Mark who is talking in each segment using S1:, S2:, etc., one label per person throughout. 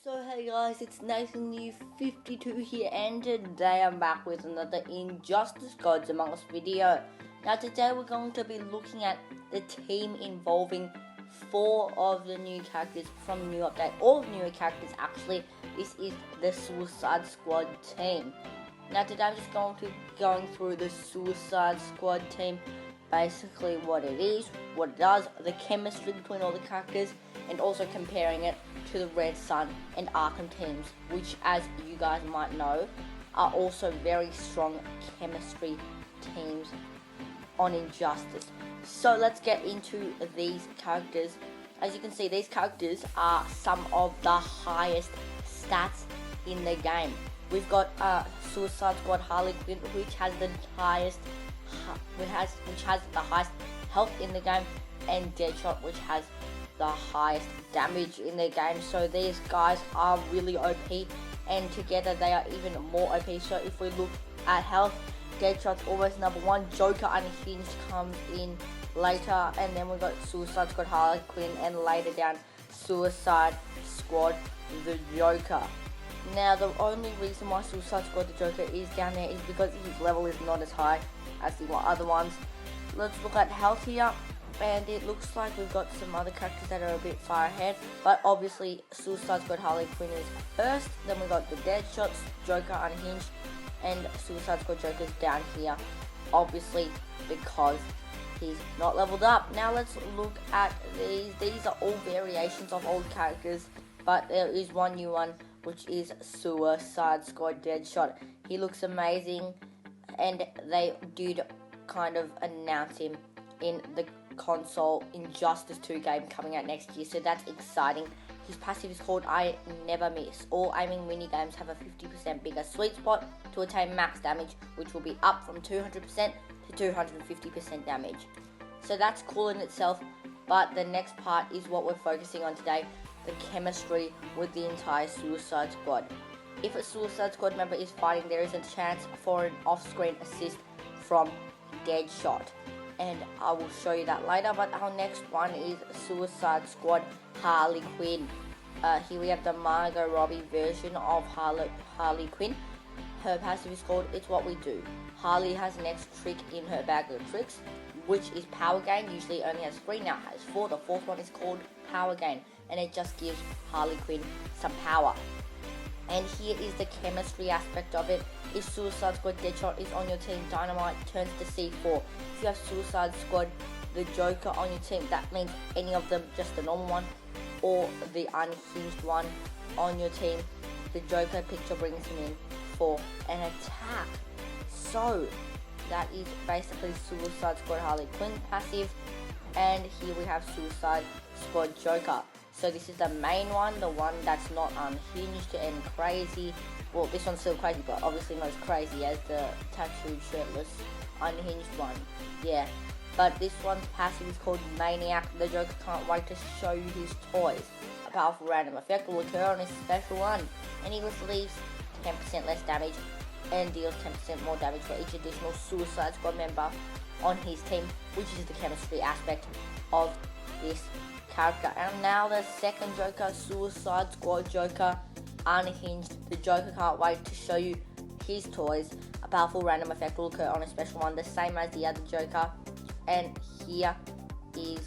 S1: So hey guys, it's Nathan New 52 here, and today I'm back with another Injustice Gods Among Us video. Now today we're going to be looking at the team involving 4 of the new characters from the new update. All new characters actually. This is the Suicide Squad team. Now today I'm just going to be going through the Suicide Squad team. Basically what it is, what it does, the chemistry between all the characters, and also comparing it to the Red Sun and Arkham teams, which, as you guys might know, are also very strong chemistry teams on Injustice. So let's get into these characters. As you can see, these characters are some of the highest stats in the game. We've got Suicide Squad Harley Quinn, which has the highest health in the game, and Deadshot, which has the highest damage in the game. So these guys are really OP, and together they are even more OP. So if we look at health, Deadshot's always number 1. Joker Unhinged comes in later, and then we've got Suicide Squad Harley Quinn, and later down Suicide Squad the Joker. Now the only reason why Suicide Squad the Joker is down there is because his level is not as high as the other ones. Let's look at health here, and it looks like we've got some other characters that are a bit far ahead, but obviously Suicide Squad Harley Quinn is first. Then we got the Deadshots, Joker Unhinged, and Suicide Squad Joker's down here, obviously because he's not leveled up. Now let's look at these. These are all variations of old characters, but there is one new one, which is Suicide Squad Deadshot. He looks amazing, and they did kind of announce him in the console Injustice 2 game coming out next year, so that's exciting. His passive is called I Never Miss. All aiming minigames have a 50% bigger sweet spot to attain max damage, which will be up from 200% to 250% damage. So that's cool in itself, but the next part is what we're focusing on today, the chemistry with the entire Suicide Squad. If a Suicide Squad member is fighting, there is a chance for an off-screen assist from Deadshot, and I will show you that later. But our next one is Suicide Squad Harley Quinn. Here we have the Margot Robbie version of Harley Quinn. Her passive is called It's What We Do. Harley has the next trick in her bag of tricks, which is Power Gain. Usually only has 3, now it has 4. The 4th one is called Power Gain, and it just gives Harley Quinn some power. And here is the chemistry aspect of it. If Suicide Squad Deadshot is on your team, Dynamite turns to C4. If you have Suicide Squad the Joker on your team, that means any of them, just the normal one or the unhinged one on your team, the Joker picture brings him in for an attack. So that is basically Suicide Squad Harley Quinn passive, and here we have Suicide Squad Joker. So this is the main one, the one that's not unhinged and crazy. Well, this one's still crazy, but obviously not as crazy as the tattooed, shirtless, unhinged one. Yeah, but this one's passive is called Maniac. The Joker can't wait to show you his toys. A powerful random effect will occur on his special one, and he receives 10% less damage and deals 10% more damage for each additional Suicide Squad member on his team, which is the chemistry aspect of this character. And now the second Joker, Suicide Squad Joker Unhinged. The Joker can't wait to show you his toys. A powerful random effect will occur on a special one, the same as the other Joker. And here is,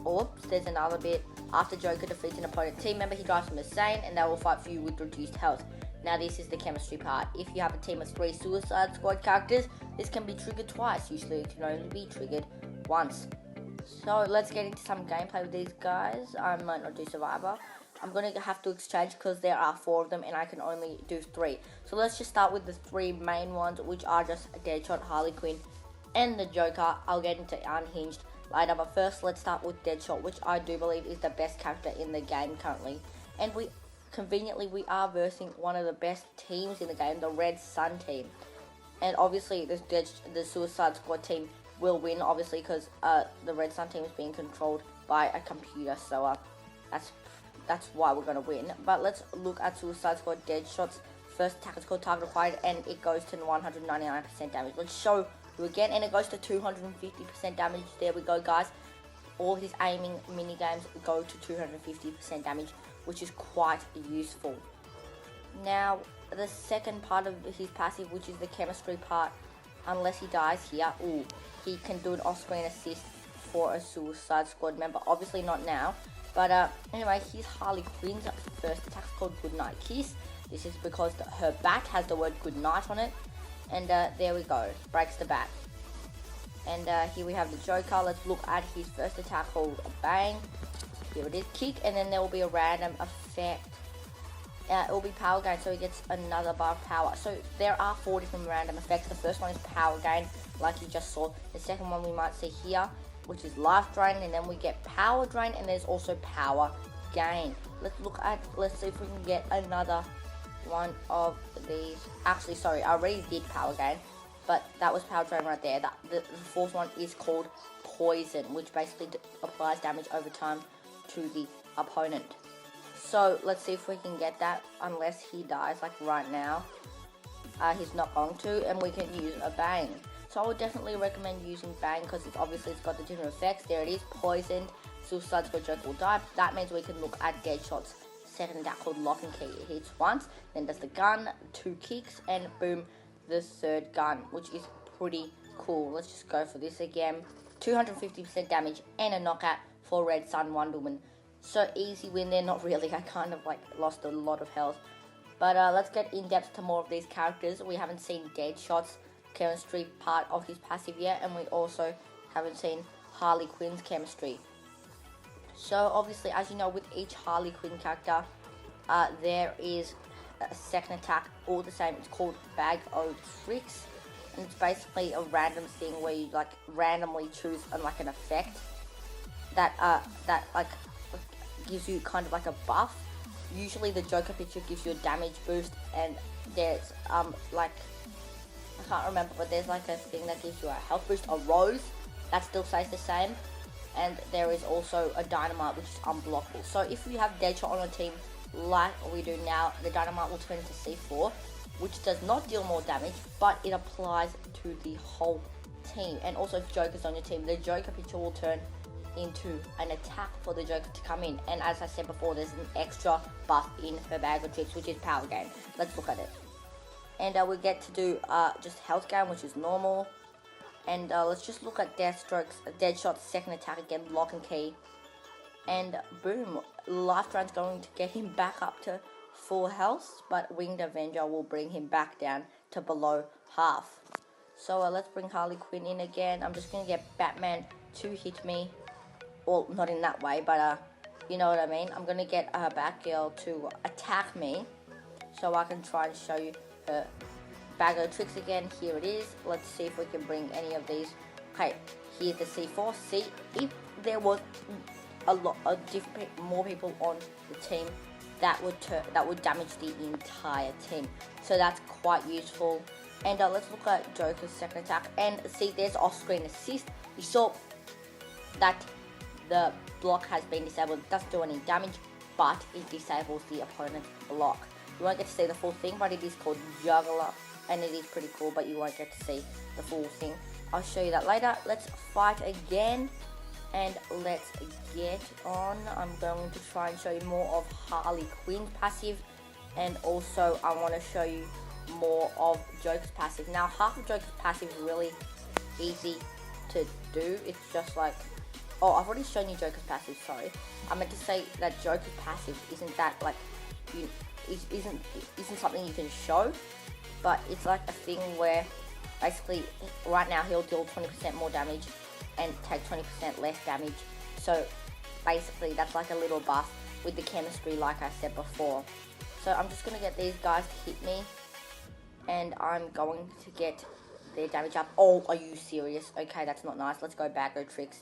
S1: oops, there's another bit. After Joker defeats an opponent team member, he drives them insane, and they will fight for you with reduced health. Now this is the chemistry part. If you have a team of 3 Suicide Squad characters, this can be triggered twice. Usually it can only be triggered once. So let's get into some gameplay with these guys. I might not do Survivor. I'm going to have to exchange because there are 4 of them and I can only do 3. So let's just start with the 3 main ones, which are just Deadshot, Harley Quinn, and the Joker. I'll get into Unhinged later, but first let's start with Deadshot, which I do believe is the best character in the game currently. And we are versing one of the best teams in the game, the Red Sun team. And obviously the Suicide Squad team will win, obviously, because the Red Sun team is being controlled by a computer, so that's why we're going to win. But let's look at Suicide Squad Deadshot's first attack. It's called Target Acquired, and it goes to 199% damage. Let's show you again, and it goes to 250% damage. There we go, guys. all his aiming minigames go to 250% damage, which is quite useful. Now, the second part of his passive, which is the chemistry part, unless he dies here, he can do an off-screen assist for a Suicide Squad member. Obviously not now, but anyway, here's Harley Quinn's first attack called Goodnight Kiss. This is because her bat has the word goodnight on it, and there we go, breaks the bat. And here we have the Joker. Let's look at his first attack called Bang. Here it is, kick, and then there will be a random effect. It will be power gain, so he gets another bar of power. So there are 4 different random effects. The first one is power gain, like you just saw. The second one we might see here, which is life drain, and then we get power drain, and there's also power gain. Let's see if we can get another one of these. Actually, sorry, I already did power gain, but that was power drain right there. The fourth one is called poison, which basically applies damage over time to the opponent. So let's see if we can get that, unless he dies like right now. He's not going to, and we can use a Bang. So I would definitely recommend using Bang, because it's got the different effects. There it is, poisoned, Suicide Squad Joker will die. That means we can look at Deadshot's second attack called Lock and Key. It hits once, then does the gun, 2 kicks, and boom, the third gun, which is pretty cool. Let's just go for this again. 250% damage and a knockout for Red Sun Wonder Woman. So easy win there, not really. I kind of lost a lot of health. But let's get in depth to more of these characters. We haven't seen Deadshot's chemistry part of his passive yet, and we also haven't seen Harley Quinn's chemistry. So obviously, as you know, with each Harley Quinn character, there is a second attack, all the same. It's called Bag of Tricks, and it's basically a random thing where you randomly choose an effect that gives you kind of a buff. Usually the Joker picture gives you a damage boost, and there's I can't remember, but there's a thing that gives you a health boost, a rose that still stays the same, and there is also a dynamite which is unblockable. So if you have Deadshot on your team like we do now, the dynamite will turn into C4, which does not deal more damage, but it applies to the whole team. And also if Joker's on your team, the Joker picture will turn into an attack for the Joker to come in. And as I said before, there's an extra buff in her bag of tricks, which is power gain. Let's look at it. And we get to do just health gain, which is normal. And let's just look at Deadshot's second attack again, Lock and Key. And boom, life drain's going to get him back up to full health, but Winged Avenger will bring him back down to below half. So let's bring Harley Quinn in again. I'm just going to get Batman to hit me. Well, not in that way, but you know what I mean. I'm going to get Batgirl to attack me, so I can try and show you her bag of tricks again. Here it is. Let's see if we can bring any of these. Okay, here's the C4. See, if there was a lot of more people on the team, that would damage the entire team. So that's quite useful. And let's look at Joker's second attack. And see, there's off-screen assist. You saw that the block has been disabled. It doesn't do any damage, but it disables the opponent's block. You won't get to see the full thing, but it is called Juggler, and it is pretty cool, but you won't get to see the full thing. I'll show you that later. Let's fight again, and let's get on. I'm going to try and show you more of Harley Quinn's passive, and also I want to show you more of Joker's passive. Now, half of Joker's passive is really easy to do. It's just oh, I've already shown you Joker's passive, sorry. I meant to say that Joker's passive isn't that, isn't something you can show, but it's a thing where, basically, right now he'll deal 20% more damage and take 20% less damage. So, basically, that's a little buff with the chemistry, like I said before. So, I'm just going to get these guys to hit me, and I'm going to get their damage up. Oh, are you serious? Okay, that's not nice. Let's go back, go tricks.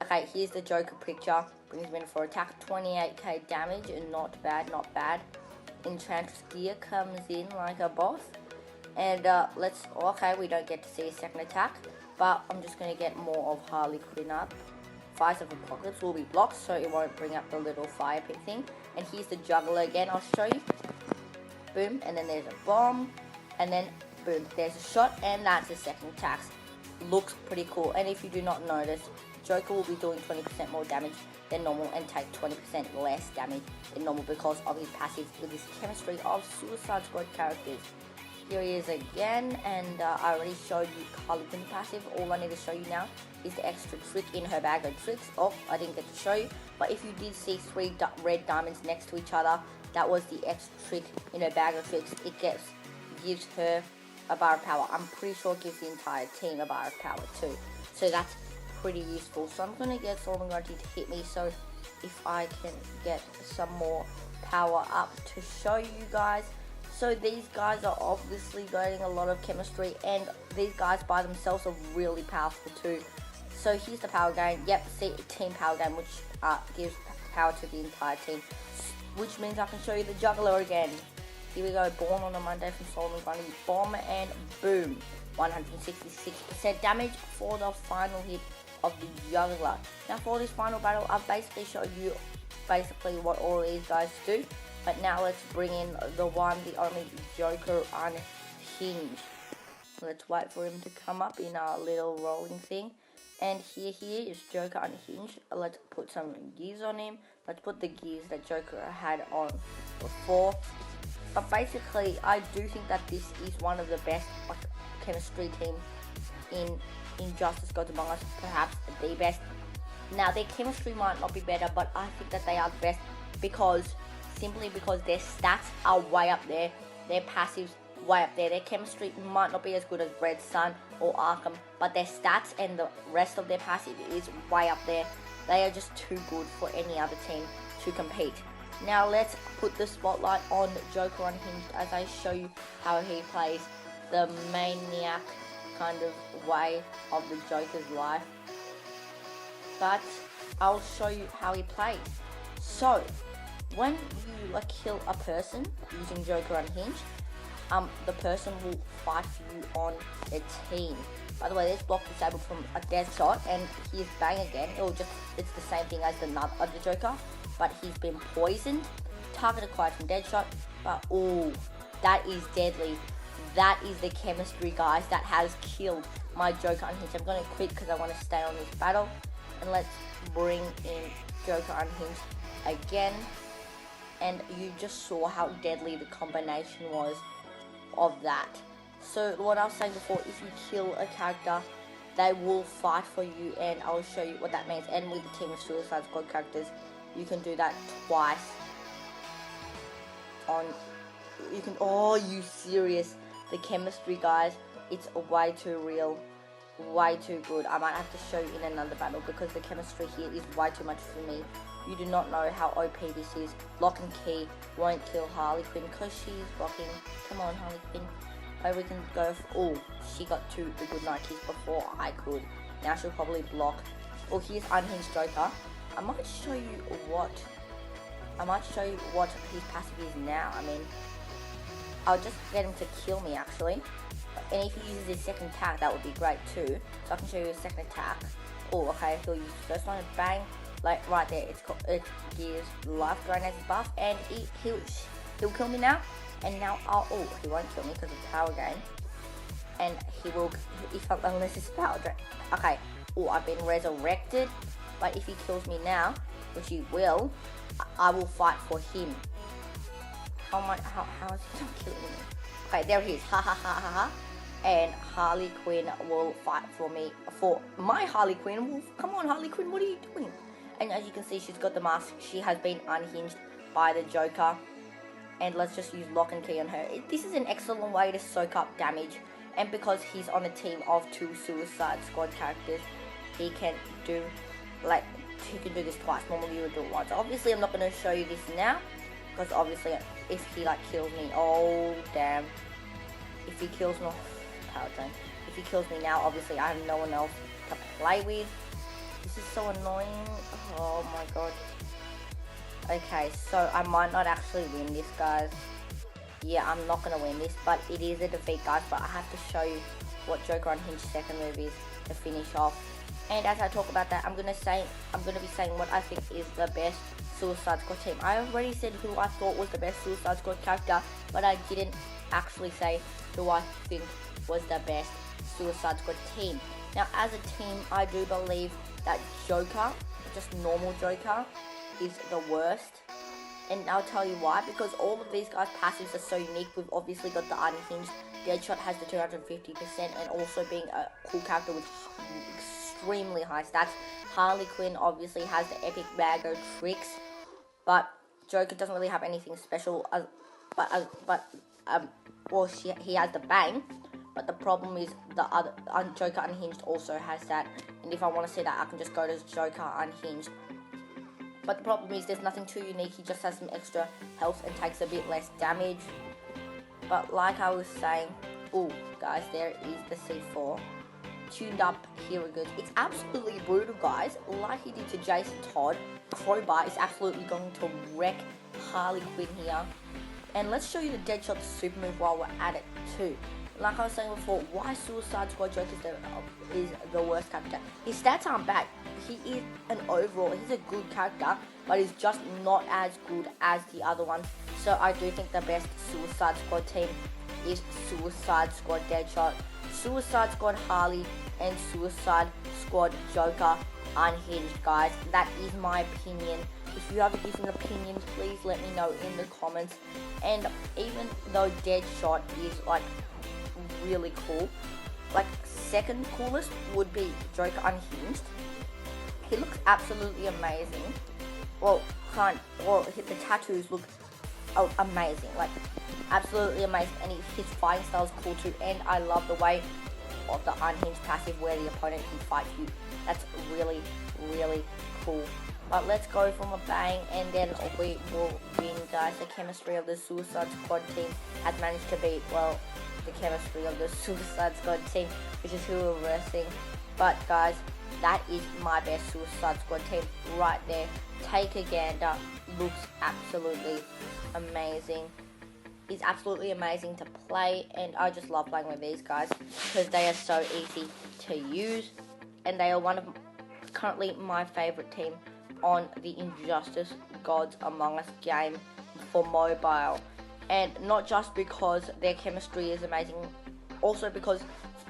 S1: Okay, here's the Joker picture. Brings me in for attack, 28k damage, and not bad, not bad. Enchantress gear comes in like a boss. And okay, we don't get to see a second attack, but I'm just going to get more of Harley Quinn up. Fires of Apocalypse will be blocked, so it won't bring up the little fire pit thing. And here's the Juggler again, I'll show you. Boom, and then there's a bomb, and then boom, there's a shot, and that's the second attack. Looks pretty cool. And if you do not notice, Joker will be doing 20% more damage than normal and take 20% less damage than normal because of his passive with his chemistry of Suicide Squad characters. Here he is again, and I already showed you Harley Quinn passive. All I need to show you now is the extra trick in her bag of tricks. Oh, I didn't get to show you, but if you did see 3 red diamonds next to each other, that was the extra trick in her bag of tricks. It gives her a bar of power. I'm pretty sure it gives the entire team a bar of power too. So that's pretty useful. So I'm going to get Solomon Grundy to hit me, so if I can get some more power up to show you guys. So these guys are obviously getting a lot of chemistry, and these guys by themselves are really powerful too. So here's the power game. Yep, see, team power game, which gives power to the entire team, which means I can show you the juggler again. Here we go, Born on a Monday from Solomon Grundy. Bomb and boom, 166% damage for the final hit of the juggler. Now for this final battle, I've basically showed you what all these guys do. But now let's bring in the one, the only Joker Unhinged. Let's wait for him to come up in our little rolling thing. And here he is, Joker Unhinged. Let's put some gears on him. Let's put the gears that Joker had on before. But basically, I do think that this is one of the best chemistry teams in Injustice Gods Among Us. Perhaps the best. Now, their chemistry might not be better, but I think that they are the best simply because their stats are way up there, their passives way up there. Their chemistry might not be as good as Red Sun or Arkham, but their stats and the rest of their passive is way up there. They are just too good for any other team to compete. Now let's put the spotlight on Joker Unhinged as I show you how he plays the maniac kind of way of the Joker's life. But I'll show you how he plays. So, when you kill a person using Joker Unhinged, the person will fight for you on their team. By the way, this block disabled from a Deadshot, and he's bang again. It's the same thing as the Joker, but he's been poisoned. Target acquired from Deadshot, but oh, that is deadly. That is the chemistry, guys, that has killed my Joker Unhinged. I'm going to quit because I want to stay on this battle, and let's bring in Joker Unhinged again. And you just saw how deadly the combination was of that. So what I was saying before, if you kill a character, they will fight for you, and I'll show you what that means. And with the team of Suicide Squad characters, you can do that twice. Oh, you serious? The chemistry, guys, it's way too real, way too good. I might have to show you in another battle because the chemistry here is way too much for me. You do not know how OP this is. Lock and Key won't kill Harley Quinn because she's blocking. Come on, Harley Quinn. Oh, we can go for... Oh, she got the good Nikes before I could. Now she'll probably block. Oh, here's Unhinged Joker. I might show you what his passive is now. I mean, I'll just get him to kill me, actually. And if he uses his second attack, that would be great too. So I can show you his second attack. Oh, okay, he'll use the first one and bang. Like right there, it gives life grenades buff, and he'll kill me now. And now he won't kill me because of power gain. And he will, unless it's power drain. Okay. Oh, I've been resurrected. But if he kills me now, which he will, I will fight for him. How is he not killing me? Okay, there he is. Ha ha ha ha ha. And Harley Quinn will fight for me. For my Harley Quinn. Come on, Harley Quinn, what are you doing? And as you can see, she's got the mask. She has been unhinged by the Joker. And let's just use Lock and Key on her. This is an excellent way to soak up damage. And because he's on a team of 2 Suicide Squad characters, he can do this twice. Normally you would do it once. Obviously, I'm not going to show you this now. Because obviously, if he kills me, oh damn. If he kills me, power drain. If he kills me now, obviously I have no one else to play with. This is so annoying. Oh my god. Okay, so I might not actually win this, guys. Yeah, I'm not going to win this, but it is a defeat, guys. But I have to show you what Joker Unhinged's second move is to finish off. And as I talk about that, I'm going to be saying what I think is the best Suicide Squad team. I already said who I thought was the best Suicide Squad character, but I didn't actually say who I think was the best Suicide Squad team. Now, as a team, I do believe that Joker, just normal Joker, is the worst. And I'll tell you why, because all of these guys' passives are so unique. We've obviously got the Unhinged. Deadshot has the 250%, and also being a cool character with extremely high stats. Harley Quinn obviously has the epic bag of tricks, but Joker doesn't really have anything special. He has the bang, but the problem is the other Joker Unhinged also has that. And if I want to see that, I can just go to Joker Unhinged. But the problem is there's nothing too unique. He just has some extra health and takes a bit less damage. But like I was saying, oh guys, there is the C4 tuned up hero goods. It's absolutely brutal, guys. Like he did to Jason Todd, Crowbar is absolutely going to wreck Harley Quinn here. And let's show you the Deadshot super move while we're at it too. Like I was saying before, why Suicide Squad Joker is the worst character. His stats aren't bad. He is he's a good character, but he's just not as good as the other ones. So I do think the best Suicide Squad team is Suicide Squad Deadshot, Suicide Squad Harley, and Suicide Squad Joker Unhinged, guys. That is my opinion. If you have a different opinion, please let me know in the comments. And even though Deadshot is like really cool, like second coolest would be Joker Unhinged. He looks absolutely amazing. The tattoos look amazing, like absolutely amazing, and his fighting style is cool too. And I love the way of the Unhinged passive where the opponent can fight you. That's really, really cool. But let's go from a bang, and then we will win, guys. The chemistry of the Suicide Squad team has managed to beat, well, the chemistry of the Suicide Squad team, which is who we're versing. But guys, that is my best Suicide Squad team right there. Take a gander. Looks absolutely amazing. It's absolutely amazing to play, and I just love playing with these guys because they are so easy to use, and they are currently my favorite team on the Injustice Gods Among Us game for mobile. And not just because their chemistry is amazing, also because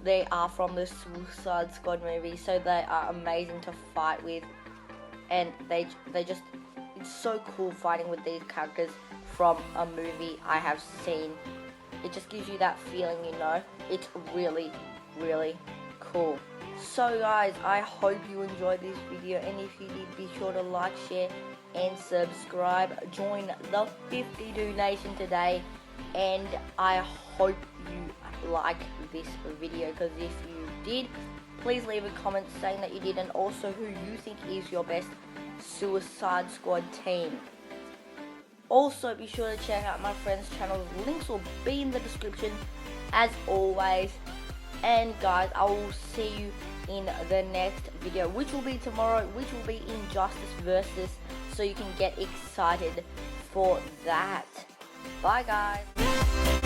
S1: they are from the Suicide Squad movie, so they are amazing to fight with. And they just, it's so cool fighting with these characters from a movie I have seen. It just gives you that feeling, you know. It's really, really cool. So guys, I hope you enjoyed this video, and if you did, be sure to like, share, and subscribe. Join the 52 Nation today, and I hope you like this video, because if you did, please leave a comment saying that you did, and also who you think is your best Suicide Squad team. Also, be sure to check out my friends' channels. Links will be in the description as always. And guys, I will see you in the next video, which will be tomorrow, which will be Injustice Versus, so you can get excited for that. Bye guys.